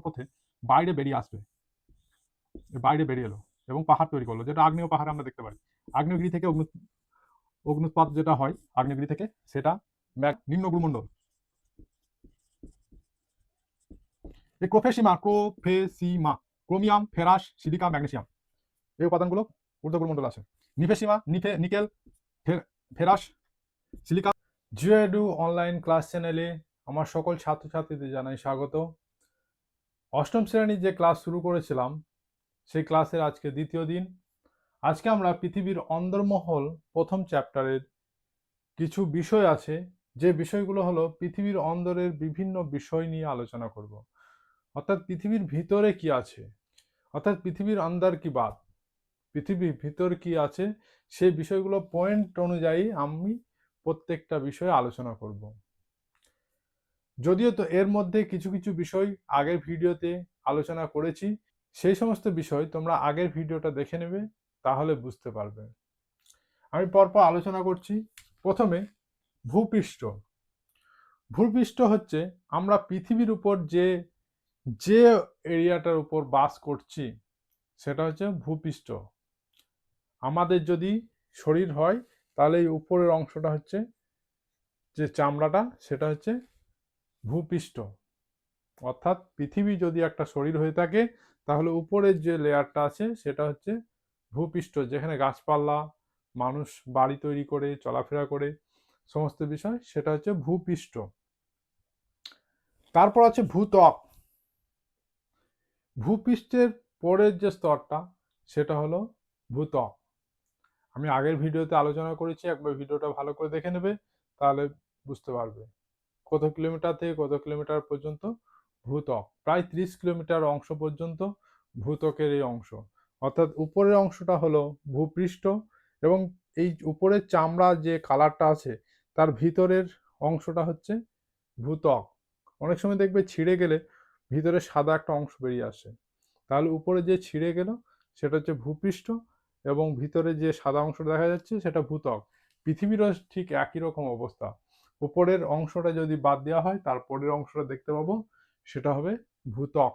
পথে বাইরে বেরিয়ে আসবে, বাইরে বেরিয়ে এলো এবং পাহাড় তৈরি করলো, যেটা আগ্নেয় পাহাড় আমরা দেখতে পাই। আগ্নেয়গিরি থেকে অগ্নুৎপাত যেটা হয় আগ্নেয়গিরি থেকে, সেটা নিম্ন ভূমণ্ডল। এই ক্রোফেসিমা ক্রোমিয়াম, ফেরাস, সিলিকা, ম্যাগনেসিয়াম, এই উপাদানগুলো ঊর্ধ্ব ভূমণ্ডলে আছে। Nickel, ferrous, silica. Jio edu online class চ্যানেলে আমার সকল ছাত্রছাত্রীদের জানাই স্বাগত। অষ্টম শ্রেণীর যে ক্লাস শুরু করেছিলাম সেই ক্লাসের আজকে দ্বিতীয় দিন। আজকে আমরা পৃথিবীর অন্দরমহল প্রথম চ্যাপ্টারের কিছু বিষয় আছে, যে বিষয়গুলো হলো পৃথিবীর অন্দরের বিভিন্ন বিষয় নিয়ে আলোচনা করব। অর্থাৎ পৃথিবীর ভিতরে কি আছে, অর্থাৎ পৃথিবীর অন্দর কি বাত, পৃথিবীর ভিতর কি আছে, সেই বিষয়গুলো পয়েন্ট অনুযায়ী আমি প্রত্যেকটা বিষয়ে আলোচনা করব। যদিও তো এর মধ্যে কিছু কিছু বিষয় আগের ভিডিওতে আলোচনা করেছি, সেই সমস্ত বিষয় তোমরা আগের ভিডিওটা দেখে নেবে, তাহলে বুঝতে পারবে। আমি পরপর আলোচনা করছি। প্রথমে ভূপৃষ্ঠ। ভূপৃষ্ঠ হচ্ছে আমরা পৃথিবীর উপর যে যে এরিয়াটার উপর বাস করছি সেটা হচ্ছে ভূপৃষ্ঠ। আমাদের যদি শরীর হয় তাহলে এই উপরের অংশটা হচ্ছে যে চামড়াটা, সেটা হচ্ছে ভূপৃষ্ঠ। অর্থাৎ পৃথিবী যদি একটা শরীর হয়ে থাকে তাহলে উপরের যে লেয়ারটা আছে সেটা হচ্ছে ভূপৃষ্ঠ, যেখানে গাছপালা, মানুষ বাড়ি তৈরি করে চলাফেরা করে, সমস্ত বিষয়, সেটা হচ্ছে ভূপৃষ্ঠ। তারপর আছে ভূত্বক। ভূপৃষ্ঠের পরের যে স্তরটা সেটা হলো ভূত্বক। আমি আগের ভিডিওতে আলোচনা করেছি, একবার ভিডিওটা ভালো করে দেখে নেবে, তাহলে বুঝতে পারবে কত কিলোমিটার থেকে কত কিলোমিটার পর্যন্ত ভূত্বক। প্রায় 30 কিলোমিটার অংশ পর্যন্ত ভূত্বকের এই অংশ। অর্থাৎ উপরের অংশটা হলো ভূপৃষ্ঠ, এবং এই উপরের চামড়া যে কালারটা আছে তার ভিতরের অংশটা হচ্ছে ভূত্বক। অনেক সময় দেখবে ছিঁড়ে গেলে ভিতরে সাদা একটা অংশ বেরিয়ে আসে, তাহলে উপরে যে ছিঁড়ে গেল সেটা হচ্ছে ভূপৃষ্ঠ, এবং ভিতরে যে সাদা অংশ দেখা যাচ্ছে সেটা ভূত্বক। পৃথিবীরও ঠিক একই রকম অবস্থা। উপরের অংশটা যদি বাদ দেওয়া হয় তারপরের অংশটা দেখতে পাবো, সেটা হবে ভূত্বক।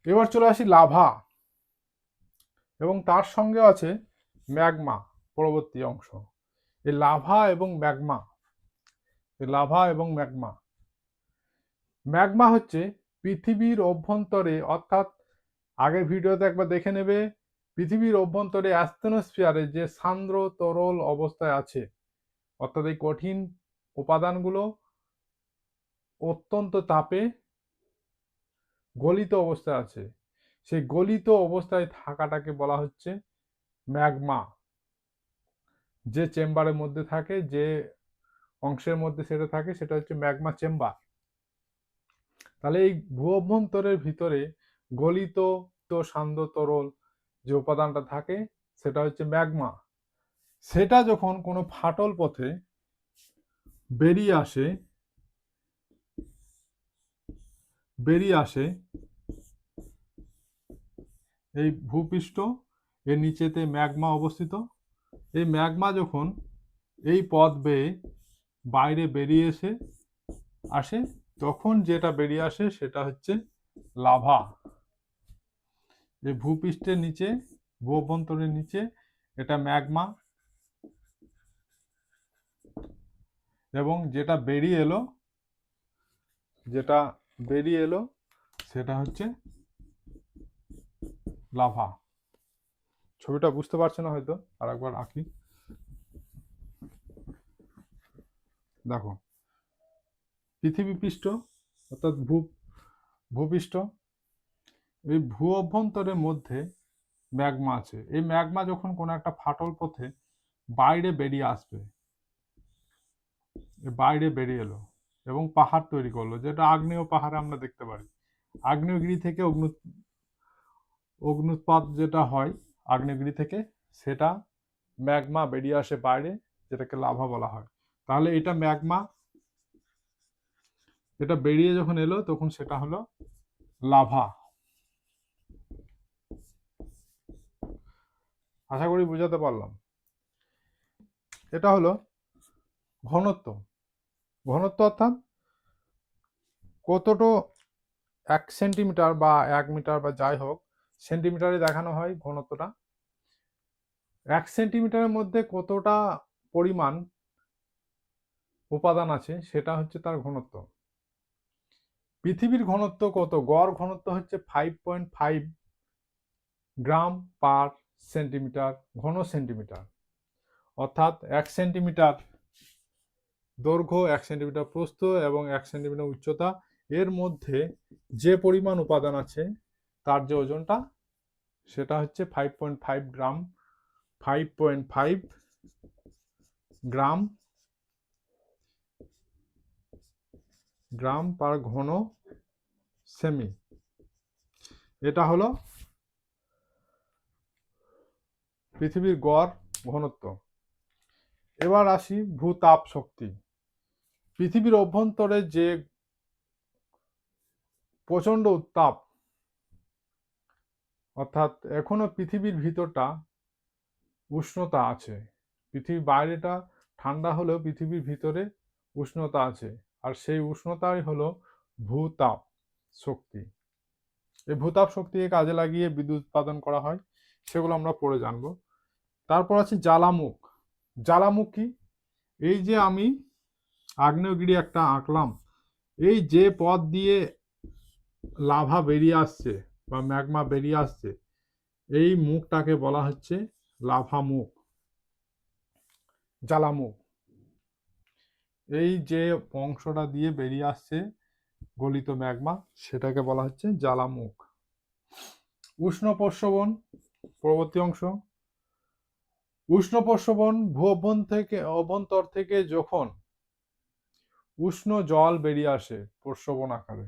এবার চলে আসি লাভা, এবং তার সঙ্গে আছে ম্যাগমা পরবর্তী অংশ। এই লাভা এবং ম্যাগমা, ম্যাগমা হচ্ছে পৃথিবীর অভ্যন্তরে, অর্থাৎ আগের ভিডিওতে একবার দেখে নেবে, পৃথিবীর অভ্যন্তরে অ্যাস্তনোস্ফিয়ারে যে সান্দ্র তরল অবস্থায় আছে, অর্থাৎ এই কঠিন উপাদানগুলো অত্যন্ত তাপে গলিত অবস্থায় আছে, সেই গলিত অবস্থায় থাকাটাকে বলা হচ্ছে ম্যাগমা। যে চেম্বারের মধ্যে থাকে, যে অংশের মধ্যে সেটা থাকে, সেটা হচ্ছে ম্যাগমা চেম্বার। তাহলে এই ভূ অভ্যন্তরের ভিতরে গলিত সান্দ্র তরল যে উপাদানটা থাকে সেটা হচ্ছে ম্যাগমা। সেটা যখন কোনো ফাটল পথে বেরিয়ে আসে এই ভূপৃষ্ঠ, এর নিচেতে ম্যাগমা অবস্থিত। এই ম্যাগমা যখন এই পথ বেয়ে বাইরে বেরিয়ে আসে, তখন যেটা বেরিয়ে আসে সেটা হচ্ছে লাভা। এই ভূপৃষ্ঠের নিচে, ভূ অভ্যন্তরের নিচে, এটা ম্যাগমা, এবং যেটা বেরিয়ে এলো সেটা হচ্ছে লাভা। ছবিটা বুঝতে পারছো না হয়তো, আর একবার আঁকি। দেখো, পৃথিবী পৃষ্ঠ অর্থাৎ ভূপৃষ্ঠ, এই ভূ অভ্যন্তরের মধ্যে ম্যাগমা আছে। এই ম্যাগমা যখন কোনো একটা ফাটল পথে বাইরে বেরিয়ে এলো এবং পাহাড় তৈরি করলো, যেটা আগ্নেয় পাহাড়ে আমরা দেখতে পারি। আগ্নেয়গিরি থেকে অগ্নুৎপাত যেটা হয় আগ্নেয়গিরি থেকে, সেটা ম্যাগমা বেরিয়ে আসে বাইরে, যেটাকে লাভা বলা হয়। তাহলে এটা ম্যাগমা, এটা বেরিয়ে যখন এলো তখন সেটা হলো লাভা। আশা করি বুঝাতে পারলাম। এটা হলো ঘনত্ব। ঘনত্ব অর্থাৎ 1 সেন্টিমিটার বা 1 মিটার বা যাই হোক সেন্টিমিটারে দেখানো হয় ঘনত্বটা। 1 সেন্টিমিটারের মধ্যে কতটা পরিমাণ উপাদান আছে সেটা হচ্ছে তার ঘনত্ব। পৃথিবীর ঘনত্ব কত? গড় ঘনত্ব হচ্ছে 5.5 গ্রাম পার সেন্টিমিটার ঘন সেন্টিমিটার। অর্থাৎ 1 সেন্টিমিটার দৈর্ঘ্য, 1 সেন্টিমিটার প্রস্থ এবং 1 সেন্টিমিটার উচ্চতা, এর মধ্যে যে পরিমাণ উপাদান আছে তার যে ওজনটা সেটা হচ্ছে 5.5 গ্রাম, 5.5 গ্রাম পার ঘন সেমি। এটা হলো পৃথিবীর গড় ঘনত্ব। এবার আসি ভূতাপ শক্তি। পৃথিবীর অভ্যন্তরে যে প্রচণ্ড উত্তাপ, অর্থাৎ এখনো পৃথিবীর ভিতরটা উষ্ণতা আছে। পৃথিবীর বাইরেটা ঠান্ডা হলেও পৃথিবীর ভিতরে উষ্ণতা আছে, আর সেই উষ্ণতাই হলো ভূতাপ শক্তি। এই ভূতাপ শক্তিকে কাজে লাগিয়ে বিদ্যুৎ উৎপাদন করা হয়, সেগুলো আমরা পরে জানবো। তারপর আছে জ্বালামুখ। জ্বালামুখ কি? এই যে আমি আগ্নেয়গিরি একটা আঁকলাম, এই যে পথ দিয়ে লাভা বেরিয়ে আসছে বা ম্যাগমা বেরিয়ে আসছে, এই মুখটাকে বলা হচ্ছে লাভা মুখ, জ্বালামুখ। এই যে অংশটা দিয়ে বেরিয়ে আসছে গলিত ম্যাগমা, সেটাকে বলা হচ্ছে জ্বালামুখ। উষ্ণ প্রস্রবণ পরবর্তী অংশ। উষ্ণ প্রস্রবণ ভূ অভ্যন্তর থেকে যখন উষ্ণ জল বেরিয়ে আসে প্রস্রবণ আকারে,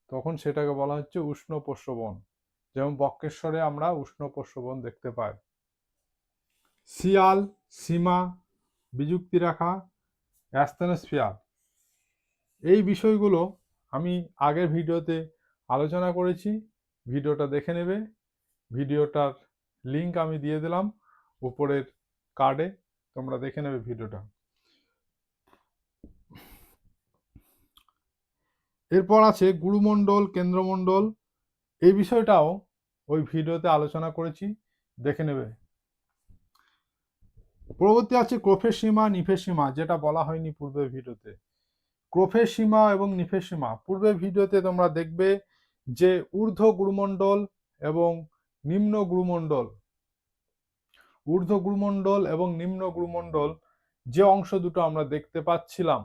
তখন সেটাকে বলা হচ্ছে উষ্ণ প্রস্রবণ। যেমন বক্রেশ্বরে আমরা উষ্ণ প্রস্রবণ দেখতে পাই। শিয়াল, সীমা, বিযুক্তি রেখা, অ্যাস্তনোস্ফিয়ার, এই বিষয়গুলো আমি আগের ভিডিওতে আলোচনা করেছি, ভিডিওটা দেখে নেবে। ভিডিওটার লিংক আমি দিয়ে দিলাম উপরের কার্ডে, তোমরা দেখে নেবে ভিডিওটা। এরপর আছে গুরুমণ্ডল, কেন্দ্রমণ্ডল, এই বিষয়টাও ওই ভিডিওতে আলোচনা করেছি, দেখে নেবে। পরবর্তী আছে ক্রোফের সীমা, নিফের সীমা, যেটা বলা হয়নি পূর্বের ভিডিওতে। ক্রোফের সীমা এবং নিফের সীমা পূর্বের ভিডিওতে তোমরা দেখবে যে ঊর্ধ্ব গুরুমণ্ডল এবং নিম্ন গুরুমণ্ডল, ঊর্ধ্ব গুরুমণ্ডল এবং নিম্ন গুরুমণ্ডল যে অংশ দুটো আমরা দেখতে পাচ্ছিলাম,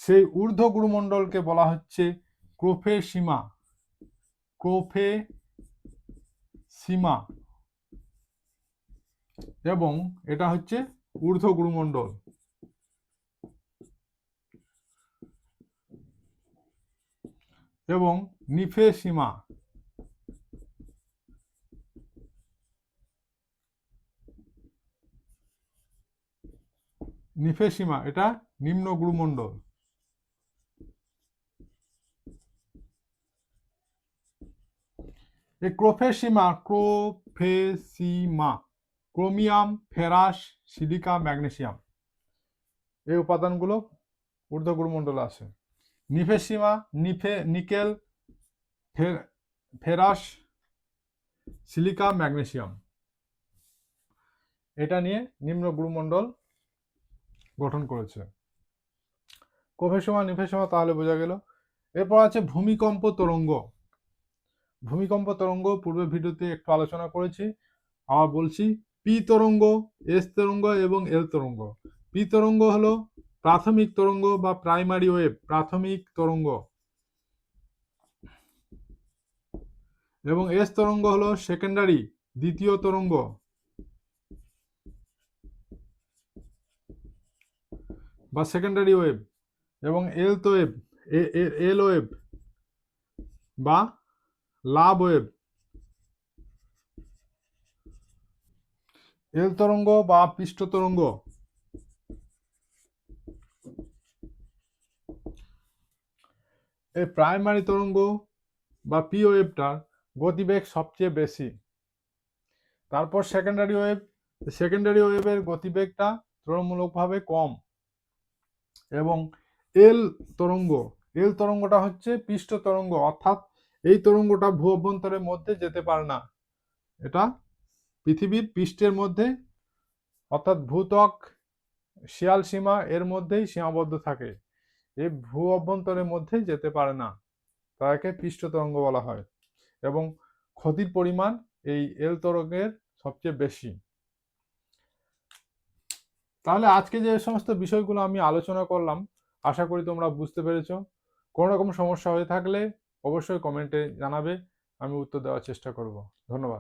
সেই ঊর্ধ্ব গুরুমণ্ডলকে বলা হচ্ছে ক্রোফের সীমা, ক্রোফে সীমা, এবং এটা হচ্ছে ঊর্ধ্ব গুরুমণ্ডল। এবং নিফে সীমা, নিফে সীমা এটা নিম্ন গুরুমণ্ডল। এই ক্রোফের সীমা, ক্রোফেসিমা, ক্রোমিয়াম, ফেরাস, সিলিকা, ম্যাগনেসিয়াম, এই উপাদানগুলো ঊর্ধ্ব গুরুমণ্ডলে আসে। নিফের সীমা, নিকেল, ফেরাস, সিলিকা, ম্যাগনেসিয়াম, এটা নিয়ে নিম্ন গুরুমণ্ডল গঠন করেছে। ক্রোফের সীমা, নিফের সীমা তাহলে বোঝা গেল। এরপর আছে ভূমিকম্প তরঙ্গ। ভূমিকম্প তরঙ্গ পূর্বের ভিডিওতে একটু আলোচনা করেছি, আবার বলছি। পি তরঙ্গ, এস তরঙ্গ এবং এল তরঙ্গ। পি তরঙ্গ হলো প্রাথমিক তরঙ্গ বা প্রাইমারি ওয়েভ, প্রাথমিক তরঙ্গ। এবং এস তরঙ্গ হলো সেকেন্ডারি, দ্বিতীয় তরঙ্গ। বা সেকেন্ডারি ওয়েভ। এবং এল ওয়েভ বা লাভ ওয়েভ, এল তরঙ্গ বা পৃষ্ঠ তরঙ্গ। এই প্রাইমারি তরঙ্গ বা পি ওয়েভটার গতিবেগ সবচেয়ে বেশি। তারপর সেকেন্ডারি ওয়েভ, সেকেন্ডারি ওয়েভের গতিবেগটা তুলনামূলকভাবে কম। এবং এল তরঙ্গ, এল তরঙ্গটা হচ্ছে পৃষ্ঠ তরঙ্গ, অর্থাৎ এই তরঙ্গটা ভূ অভ্যন্তরের মধ্যে যেতে পারে না, এটা পৃথিবীর পৃষ্ঠের মধ্যে অর্থাৎ ভূত্বক শিয়াল সীমা এর মধ্যেই সীমাবদ্ধ থাকে, এই ভূ অভ্যন্তরের মধ্যে যেতে পারে না, তাকে পৃষ্ঠ তরঙ্গ বলা হয়। এবং ক্ষতির পরিমাণ এই এল তরঙ্গের সবচেয়ে বেশি। তাহলে আজকে যে সমস্ত বিষয়গুলো আমি আলোচনা করলাম, আশা করি তোমরা বুঝতে পেরেছো। কোনো রকম সমস্যা হয়ে থাকলে অবশ্যই কমেন্টে জানাবে, আমি উত্তর দেওয়ার চেষ্টা করব। ধন্যবাদ।